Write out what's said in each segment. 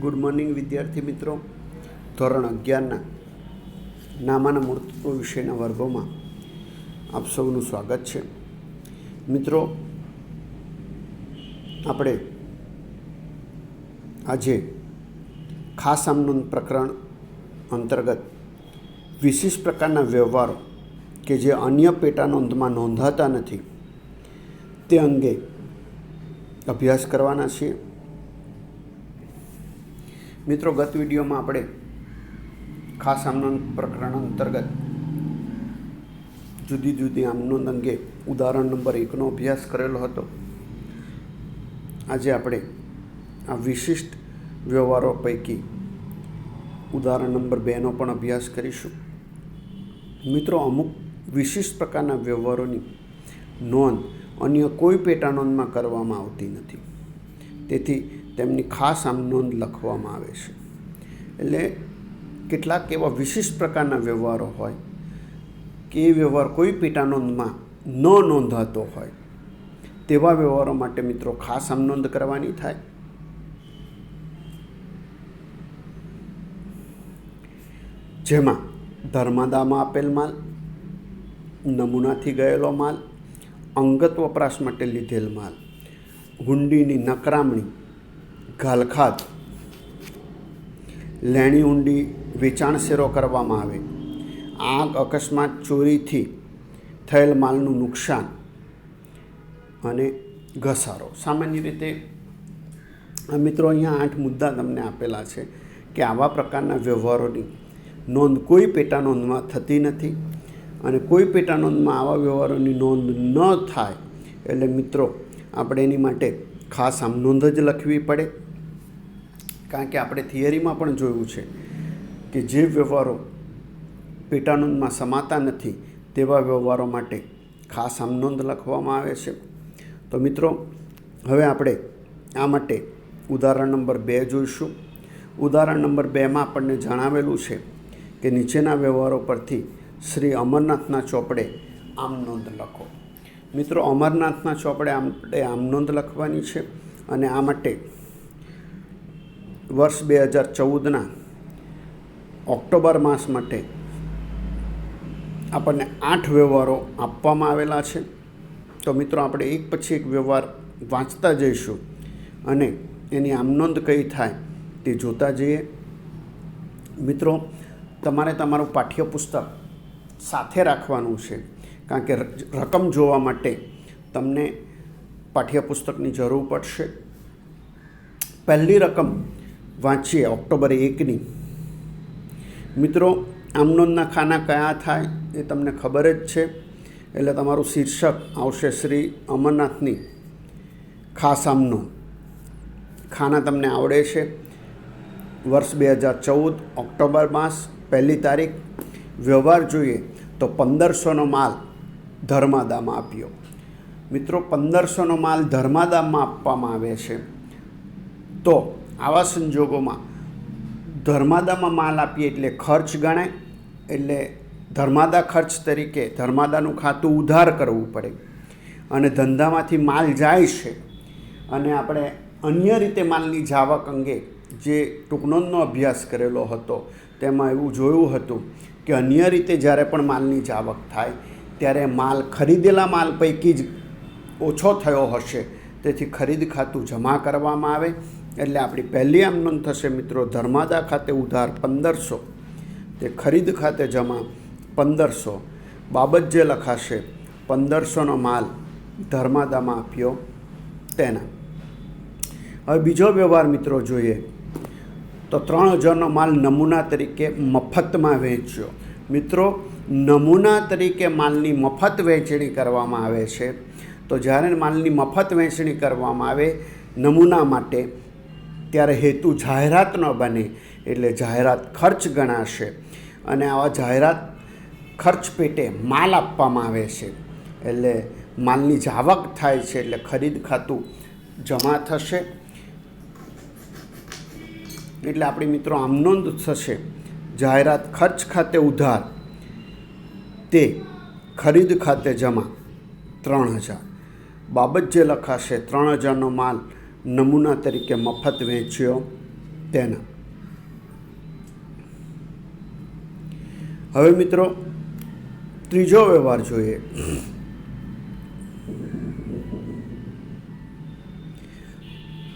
Good morning વિદ્યાર્થી મિત્રો. ધોરણ 11ના નામાના મૂળતત્વ વિષયના વર્ગોમાં આપ સૌનું સ્વાગત છે. મિત્રો, આપણે આજે ખાસ આમનોંધ પ્રકરણ અંતર્ગત વિશિષ્ટ પ્રકારના વ્યવહારો કે જે અન્ય પેટા નોંધમાં નોંધાતા નથી તે અંગે અભ્યાસ કરવાના છીએ. મિત્રો, ગત વિડીયોમાં આપણે ખાસ આમનોંધ પ્રકરણ અંતર્ગત જુદી જુદી આમનોંધ અંગે ઉદાહરણ નંબર 1નો અભ્યાસ કરેલો હતો. આજે આપણે આ વિશિષ્ટ વ્યવહારો પૈકી ઉદાહરણ નંબર 2નો પણ અભ્યાસ કરીશું. મિત્રો, અમુક વિશિષ્ટ પ્રકારના વ્યવહારોની નોંધ અન્ય કોઈ પેટા નોંધમાં કરવામાં આવતી નથી, તેથી તેમની ખાસ આમનોંધ લખવામાં આવે છે. એટલે કેટલાક એવા વિશિષ્ટ પ્રકારના વ્યવહારો હોય કે એ વ્યવહાર કોઈ પેટા નોંધમાં ન નોંધાતો હોય તેવા વ્યવહારો માટે મિત્રો ખાસ આમનોંધ કરવાની થાય. જેમાં ધર્માદામાં આપેલ માલ, નમૂનાથી ગયેલો માલ, અંગત વપરાશ માટે લીધેલ માલ, હુંડીની નકરામણી, ઘાલખાત, લેણી હુંડી વેચાણ શેરો કરવામાં આવે, આગ, અકસ્માત, ચોરીથી થયેલ માલનું નુકસાન અને ઘસારો. સામાન્ય રીતે મિત્રો અહીંયા 8 મુદ્દા તમને આપેલા છે કે આવા પ્રકારના વ્યવહારોની નોંધ કોઈ પેટા નોંધમાં થતી નથી, અને કોઈ પેટા નોંધમાં આવા વ્યવહારોની નોંધ ન થાય એટલે મિત્રો આપણે એની માટે ખાસ આમનોંધ જ લખવી પડે. કારણ કે આપણે થિયરીમાં પણ જોયું છે કે જે વ્યવહારો પેટા નોંધમાં સમાતા નથી તેવા વ્યવહારો માટે ખાસ આમનોંધ લખવામાં આવે છે. તો મિત્રો, હવે આપણે આ માટે ઉદાહરણ નંબર 2 જોઈશું. ઉદાહરણ નંબર 2માં આપણને જણાવેલું છે કે નીચેના વ્યવહારો પરથી શ્રી અમરનાથના ચોપડે આમનોંધ લખો. મિત્રો, અમરનાથના ચોપડે આપણે આમનોંધ લખવાની છે, અને આ માટે વર્ષ 2014ના ઓક્ટોબર માસ માટે આપણને 8 વ્યવહારો આપવામાં આવેલા છે. તો મિત્રો, આપણે એક પછી એક વ્યવહાર વાંચતા જઈશું અને એની આમનોંધ કઈ થાય તે જોતા જઈએ. મિત્રો, તમારે તમારું પાઠ્યપુસ્તક સાથે રાખવાનું છે, કારણ કે રકમ જોવા માટે તમને પાઠ્યપુસ્તકની જરૂર પડશે. પહેલી રકમ વાંચીએ ઓક્ટોબર 1ની. મિત્રો, આમનોંધના ખાના કયા થાય એ તમને ખબર જ છે, એટલે તમારું શીર્ષક આવશે શ્રી અમરનાથની ખાસ આમનોંધ. ખાના તમને આવડે છે. વર્ષ 2014 ઓક્ટોબર માસ, પહેલી તારીખ. વ્યવહાર જોઈએ તો 1500નો માલ ધર્માદામાં આપ્યો. મિત્રો, 1500નો માલ ધર્માદામાં આપવામાં આવે છે, તો આવા સંજોગોમાં ધર્માદામાં માલ આપીએ એટલે ખર્ચ ગણાય. એટલે ધર્માદા ખર્ચ તરીકે ધર્માદાનું ખાતું ઉધાર કરવું પડે, અને ધંધામાંથી માલ જાય છે અને આપણે અન્ય રીતે માલની જાવક અંગે જે ટૂંકનોંધનો અભ્યાસ કરેલો હતો તેમાં એવું જોયું હતું કે અન્ય રીતે જ્યારે પણ માલની જાવક થાય ત્યારે માલ ખરીદેલા માલ પૈકી જ ઓછો થયો હશે, તેથી ખરીદ ખાતું જમા કરવામાં આવે. એટલે આપણી પહેલી આમનોંધ થશે મિત્રો ધર્માદા ખાતે ઉધાર 1500, તે ખરીદ ખાતે જમા 1500. બાબત જે લખાશે 1500નો માલ ધર્માદામાં આપ્યો તેના. હવે બીજો વ્યવહાર મિત્રો જોઈએ તો 3000નો માલ નમૂના તરીકે મફતમાં વેચ્યો. મિત્રો, નમૂના તરીકે માલની મફત વહેંચણી કરવામાં આવે છે. તો જ્યારે માલની મફત વહેંચણી કરવામાં આવે નમૂના માટે, ત્યારે હેતુ જાહેરાત ન બને, એટલે જાહેરાત ખર્ચ ગણાશે, અને આવા જાહેરાત ખર્ચ પેટે માલ આપવામાં આવે છે. એટલે માલની જાવક થાય છે, એટલે ખરીદ ખાતું જમા થશે. એટલે આપણી મિત્રો આમનોંધ થશે જાહેરાત ખર્ચ ખાતે ઉધાર, તે ખરીદ ખાતે જમા 3000. બાબત જે લખાશે 3000નો માલ નમૂના તરીકે મફત વેચ્યો તેના. હવે મિત્રો ત્રીજો વ્યવહાર જોઈએ.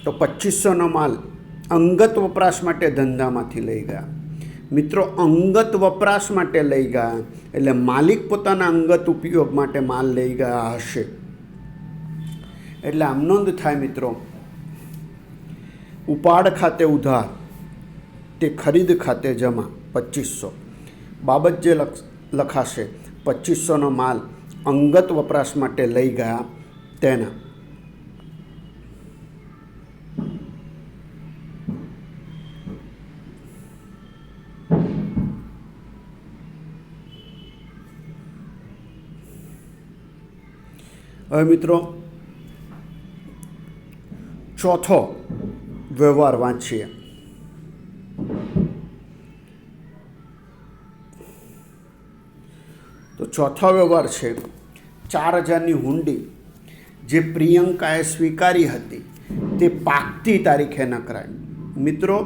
તો 2500નો માલ અંગત વપરાશ માટે ધંધામાંથી લઈ ગયા. મિત્રો અંગત વપરાશ માટે લઈ ગયા એટલે માલિક પોતાના અંગત ઉપયોગ માટે માલ લઈ ગયા હશે. એટલે આમ નોંધ થાય મિત્રો, ઉપાડ ખાતે ઉધાર તે ખરીદ ખાતે જમા 2500. બાબત જે લખાશે 2500નો માલ અંગત વપરાશ માટે લઈ ગયા તેના. હવે મિત્રો ચોથો વ્યવહાર વાંચીએ. તો ચોથો વ્યવહાર છે 4000ની હુંડી જે પ્રિયંકાએ સ્વીકારી હતી તે પાકતી તારીખે નકરાય. મિત્રો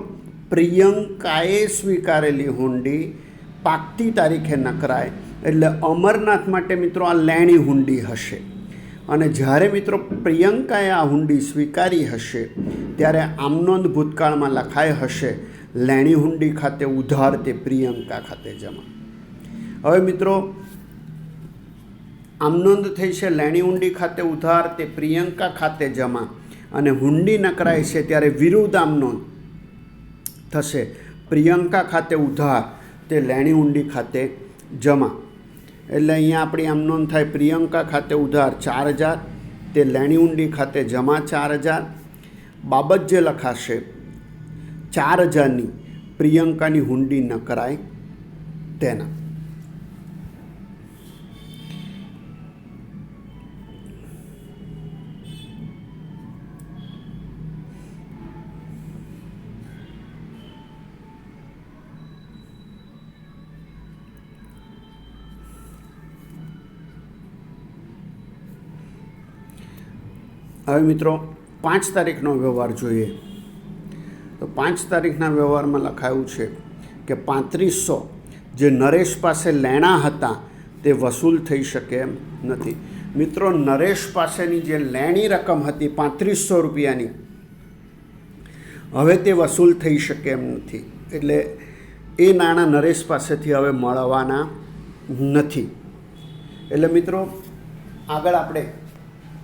પ્રિયંકાએ સ્વીકારેલી હુંડી પાકતી તારીખે નકરાય એટલે અમરનાથ માટે મિત્રો આ લેણી હુંડી હશે. અને જ્યારે મિત્રો પ્રિયંકાએ આ હુંડી સ્વીકારી હશે ત્યારે આમનોંધ ભૂતકાળમાં લખાઈ હશે લેણી હુંડી ખાતે ઉધાર તે પ્રિયંકા ખાતે જમા. હવે મિત્રો આમનોંધ થઈ છે લેણી હુંડી ખાતે ઉધાર તે પ્રિયંકા ખાતે જમા, અને હુંડી નકરાય છે ત્યારે વિરુદ્ધ આમનોંધ થશે પ્રિયંકા ખાતે ઉધાર તે લેણી હુંડી ખાતે જમા. એટલે અહીંયા આપણી આમ નોંધ થાય પ્રિયંકા ખાતે ઉધાર 4000 તે લેણી હુંડી ખાતે જમા 4000. બાબત જે લખાશે 4000ની પ્રિયંકાની હુંડી ન કરાય તેના. હવે મિત્રો 5 તારીખનો વ્યવહાર જોઈએ. તો 5 તારીખના વ્યવહારમાં લખાયું છે કે 3500 જે નરેશ પાસે લેણા હતા તે વસૂલ થઈ શકે એમ નથી. મિત્રો નરેશ પાસેની જે લેણી રકમ હતી 3500 રૂપિયાની હવે તે વસૂલ થઈ શકે એમ નથી. એટલે એ નાણાં નરેશ પાસેથી હવે મળવાના નથી. એટલે મિત્રો આગળ આપણે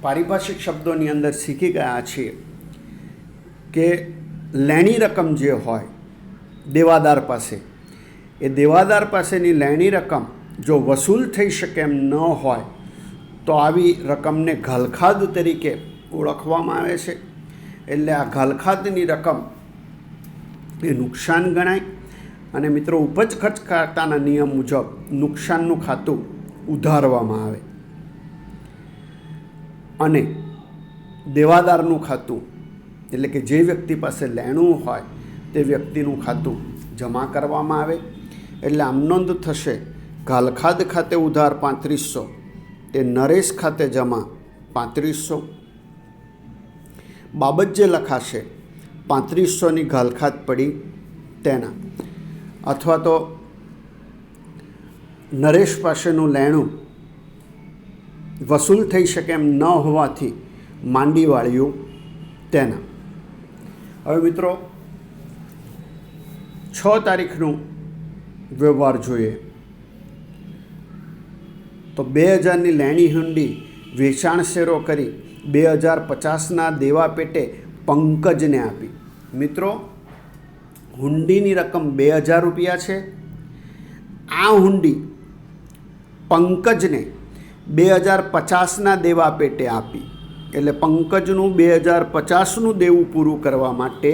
પારિભાષિક શબ્દોની અંદર શીખી ગયા છીએ કે લેણી રકમ જે હોય દેવાદાર પાસે, એ દેવાદાર પાસેની લેણી રકમ જો વસૂલ થઈ શકે એમ ન હોય તો આવી રકમને ઘાલખાદ તરીકે ઓળખવામાં આવે છે. એટલે આ ઘાલખાદની રકમ એ નુકસાન ગણાય. અને મિત્રો ઉપજ ખર્ચ ખાતાના નિયમ મુજબ નુકસાનનું ખાતું ઉધારવામાં આવે અને દેવાદારનું ખાતું એટલે કે જે વ્યક્તિ પાસે લેણું હોય તે વ્યક્તિનું ખાતું જમા કરવામાં આવે. એટલે આમ નોંધ થશે ઘાલખાદ ખાતે ઉધાર 3500 તે નરેશ ખાતે જમા 3500. બાબત જે લખાશે 3500ની ઘાલખાદ પડી તેના, અથવા તો નરેશ પાસેનું લેણું વસૂલ થઈ શકે એમ ન હોવાથી માંડી વાળ્યું તેના. હવે મિત્રો 6 તારીખનું વ્યવહાર જોઈએ. તો 2000ની લેણી હુંડી વેચાણ શેરો કરી 2050ના દેવા પેટે પંકજને આપી. મિત્રો હુંડીની રકમ 2000 રૂપિયા છે. આ હુંડી પંકજને 2050ના દેવા પેટે આપી. એટલે પંકજનું 2050નું દેવું પૂરું કરવા માટે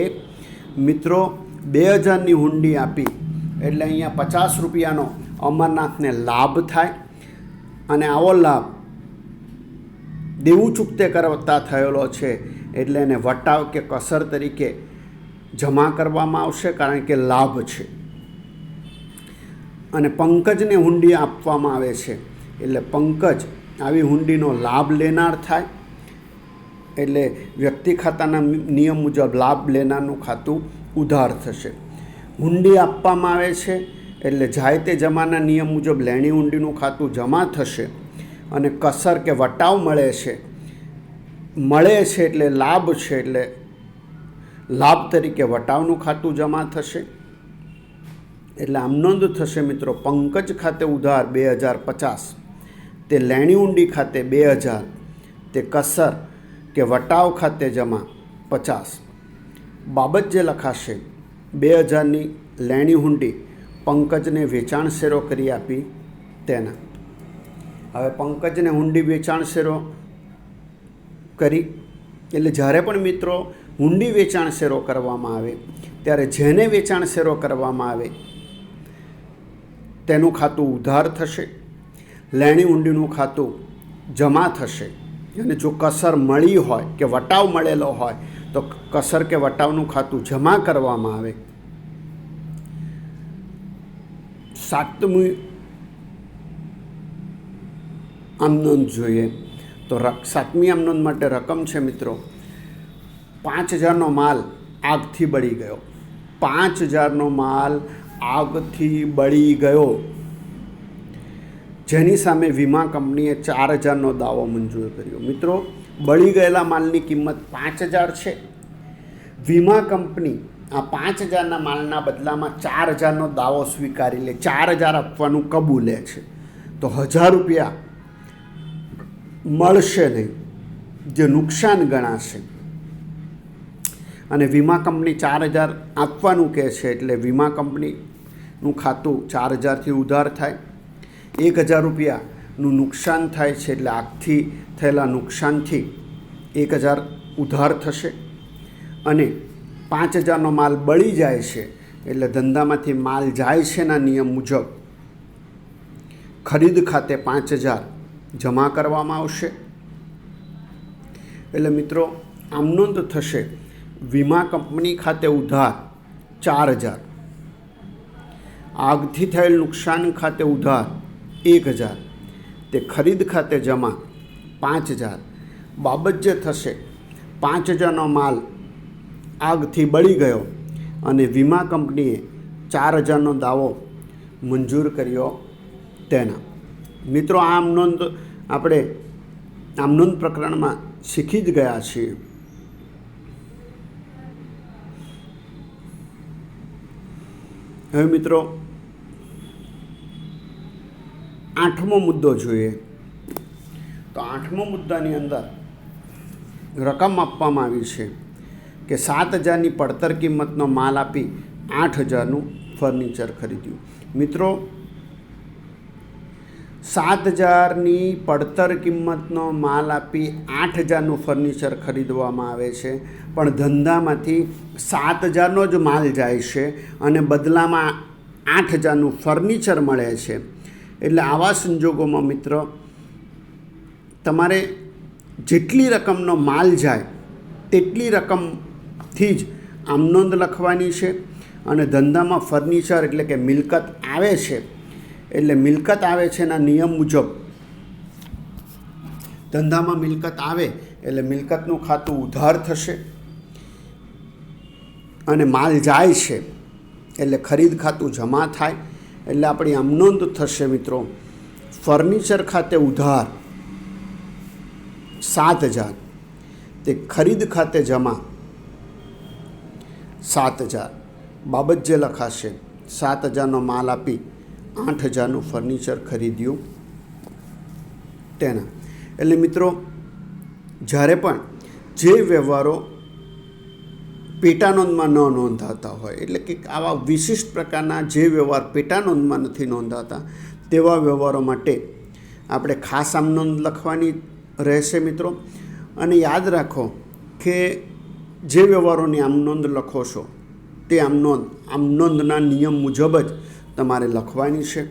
મિત્રો 2000ની હુંડી આપી. એટલે અહીંયા 50 રૂપિયાનો અમરનાથને લાભ થાય અને આવો લાભ દેવું ચૂકતે કરતા થયેલો છે એટલે એને વટાવ કે કસર તરીકે જમા કરવામાં આવશે, કારણ કે લાભ છે. અને પંકજને હુંડી આપવામાં આવે છે એટલે પંકજ આવી હુંડીનો લાભ લેનાર થાય. એટલે વ્યક્તિ ખાતાના નિયમ મુજબ લાભ લેનારનું ખાતું ઉધાર થશે. હુંડી આપવામાં આવે છે એટલે જાય તે જમાના નિયમ મુજબ લેણી હુંડીનું ખાતું જમા થશે. અને કસર કે વટાવ મળે છે એટલે લાભ છે, એટલે લાભ તરીકે વટાવનું ખાતું જમા થશે. એટલે આમ નોંધ થશે મિત્રો, પંકજ ખાતે ઉધાર 2050, તે લેણી હુંડી ખાતે 2000, તે કસર કે વટાવ ખાતે જમા 50. બાબત જે લખાશે 2000ની લેણી હુંડી પંકજને વેચાણ શેરો કરી આપી તેના. હવે પંકજને હુંડી વેચાણ શેરો કરી એટલે જ્યારે પણ મિત્રો હુંડી વેચાણ શેરો કરવામાં આવે ત્યારે જેને વેચાણ શેરો કરવામાં આવે તેનું ખાતું ઉધાર થશે, લેણી હુંડીનું ખાતું જમા થશે. અને જો કસર મળી હોય કે વટાવ મળેલો હોય તો કસર કે વટાવનું ખાતું જમા કરવામાં આવે. 7મી આમનોંધ જોઈએ તો 7મી આમનોંધ માટે રકમ છે મિત્રો 5000નો માલ આગથી બળી ગયો. 5000નો માલ આગથી બળી ગયો, જેની સામે વીમા કંપનીએ 4000નો દાવો મંજૂર કર્યો. મિત્રો, બળી ગયેલા માલની કિંમત 5000 છે. વીમા કંપની આ 5000ના માલના બદલામાં 4000નો દાવો સ્વીકારી લે, 4000 આપવાનું કબૂલે છે, તો 1000 રૂપિયા મળશે નહીં, જે નુકસાન ગણાશે. અને વીમા કંપની 4000 આપવાનું કહે છે એટલે વીમા કંપનીનું ખાતું 4000થી ઉધાર થાય. 1000 રૂપિયાનું નુકસાન થાય છે એટલે આગથી થયેલા નુકસાનથી 1000 ઉધાર થશે. અને 5000નો માલ બળી જાય છે એટલે ધંધામાંથી માલ જાય છેના નિયમ મુજબ ખરીદ ખાતે 5000 જમા કરવામાં આવશે. એટલે મિત્રો આમ નોંધ થશે, વીમા કંપની ખાતે ઉધાર 4000, આગથી થયેલ નુકસાન ખાતે ઉધાર 1000, તે ખરીદ ખાતે જમા 5000. બાબત જે થશે 5000નો માલ આગથી બળી ગયો અને વીમા કંપનીએ 4000નો દાવો મંજૂર કર્યો તેના. મિત્રો, આમ નોંધ આપણે આમ નોંધ પ્રકરણમાં શીખી જ ગયા છીએ. હવે મિત્રો 8મો મુદ્દો જોઈએ તો 8મો મુદ્દાની અંદર રકમ આપવામાં આવી છે કે 7000ની પડતર કિંમતનો માલ આપી 8000નું ફર્નિચર ખરીદ્યું. મિત્રો, 7000ની પડતર કિંમતનો માલ આપી 8000નું ફર્નિચર ખરીદવામાં આવે છે, પણ ધંધામાંથી 7000નો જ માલ જાય છે અને બદલામાં 8000નું ફર્નિચર મળે છે. એટલે આવા સંજોગોમાં મિત્ર, તમારે જેટલી રકમનો માલ જાય તેટલી રકમથી જ આમ નોંધ લખવાની છે. અને ધંધામાં ફર્નિચર એટલે કે મિલકત આવે છે એટલે મિલકત આવે છે એના નિયમ મુજબ ધંધામાં મિલકત આવે એટલે મિલકતનું ખાતું ઉધાર થશે. અને માલ જાય છે એટલે ખરીદ ખાતું જમા થાય. એટલે આપણી આમ નોંધ થશે મિત્રો, ફર્નિચર ખાતે ઉધાર 7000, તે ખરીદ ખાતે જમા 7000. બાબત જે લખાશે 7000નો માલ આપી 8000નું ફર્નિચર ખરીદ્યું તેના. એટલે મિત્રો, જ્યારે પણ જે વ્યવહારો પેટા નોંધમાં ન નોંધાતા હોય, એટલે કે આવા વિશિષ્ટ પ્રકારના જે વ્યવહાર પેટા નોંધમાં નથી નોંધાતા તેવા વ્યવહારો માટે આપણે ખાસ આમ નોંધ લખવાની રહેશે મિત્રો. અને યાદ રાખો કે જે વ્યવહારોની આમ નોંધ લખો છો તે આમ નોંધના નિયમ મુજબ જ તમારે લખવાની છે.